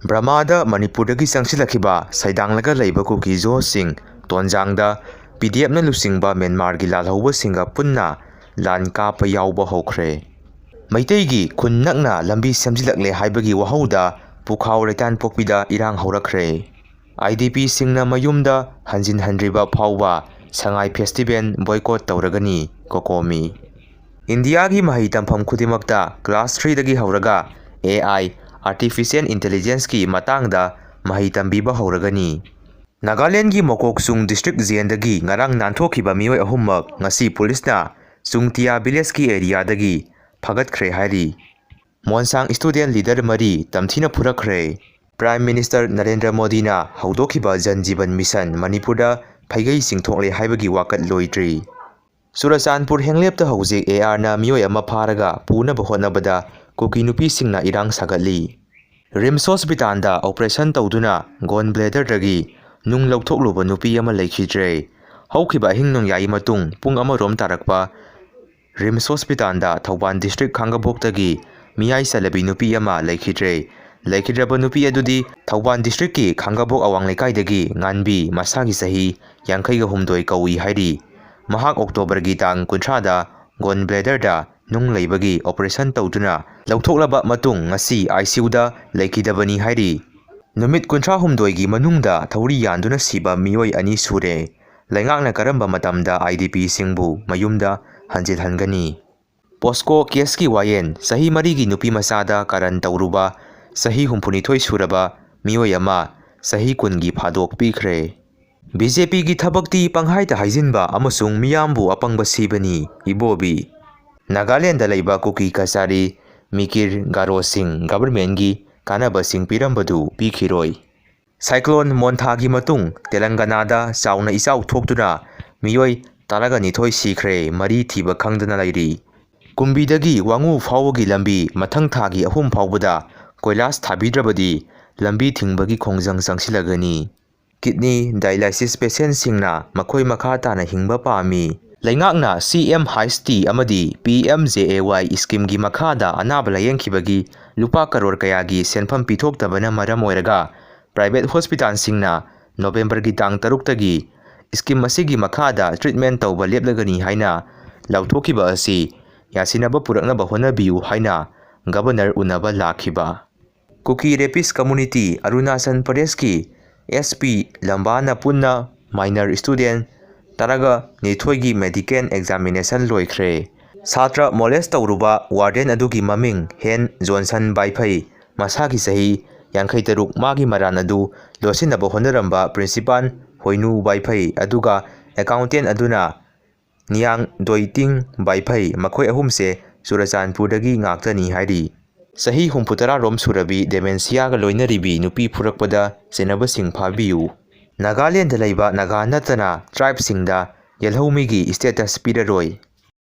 Brahmada Manipurdagi sangsilakhiba saidanglaga leiba kuki zosing tonjangda PDF na lusingba Myanmargi lalhaubasinga punna lan kapa yauba hokre. Maiteigi khun nakna lambi semjilakle haibagi wahauda pukhau retan pokpida irang haurakre. IDP singna mayumda hanjin handriba phauba Sangai Festival boycott tauragani kokomi. India gi mahi tampham khudimakta class 3 dagi hauraga AI Artificial Intelligence ki matangda mahi tambiba hauragani. Nagaland gi Mokoksung District Ziendagi ngarang nanthokhiba mioi ahummak ngasi pulisna Sungtia village ki area dagi phagatkhre hairi. Monsang student leader mari tamthina phurakre. Prime Minister Narendra Modi na haudokhiba Jan Jeevan Mission Manipurda phaigai singthokle haibagi wakat loitri. Surachandpur henglepta hauzik AR na mioi ama pharaga punaba hotnabada kuki nupi singna irang sagatli. Rims Hospital da operation tawduna gallbladder dagi nung lauthokluba nupi ama leikhidre. Haukiba hingnong yai matung pung amarom tarakpa Rims Hospital da Thauban District Khangabok dagi miyai salabi nupi ama leikhidre. Leikidraba nupi adudi Thauban District ki Khangabok awang lekai dagi nganbi masagi sahi yankaiga humdoi kawi hairi. Mahak October gi tang kuntrada gallbladder da nung leibagi operation tawduna lautoklaba matung ngasi ICU da leikidabani hairi. Numit kuntra humdoi gi manungda thauri yanduna siba mioi ani sure. Laingakna karamba matamda IDP singbu mayumda hanjil hangani. Posco case ki wayen sahi mari gi nupi masada karan tawruba sahi humpunithoi suraba mioi ama sahi kungi phadok pikre. BJP gi thabakti panghaita haijinba amasung miyambu apangba sibani ibobi. Nagaland da leiba kuki kasari Mikir Garo Singh government gi kanaba sing pirambadu pikhiroi. Cyclone Montha gi matung Telangana da sauna isau thoktuna mioi taragani thoi sikre mari thiba khangdana lairi. Kumbidagi wangu phawgi lambi mathang thagi ahum phawbada koilas thabidrabadi lambi thingbagi khongjang sangsilagani. Kidney dialysis patient singna makhoi makha tana hingba pami. Laingakna CM Heisty amadi PMJAY scheme gi makhada anaba layengkhibagi lupa karor kayagi senpham pithoktabana maram oiraga private hospital singna November gi tang 6 tagi scheme asigi makhada treatment tawba leplagani haina lauthokiba asi yasinaba puraknaba honabiu haina governor unaba lakhiba. Kuki Rapist community Arunachal Pradesh ki SP Lambana punna minor student taraga nithoigi medical examination loikhre. Satra molest tawruba warden adugi maming Hen Johnson Baiphai masagi sahi 53 magi maranadu losinaba honaramba principal Hoinu Baiphai aduga accountant aduna Niang Doiting Baiphai makhoi ahumse Surachandpurdagi ngaktani hairi. Sahi humputara rom surabi dementia ga loinaribi nupi phurakpada senaba sing phabiu. Nagaland da leiba naga natana tribe singda yelhomi gi status piraroi.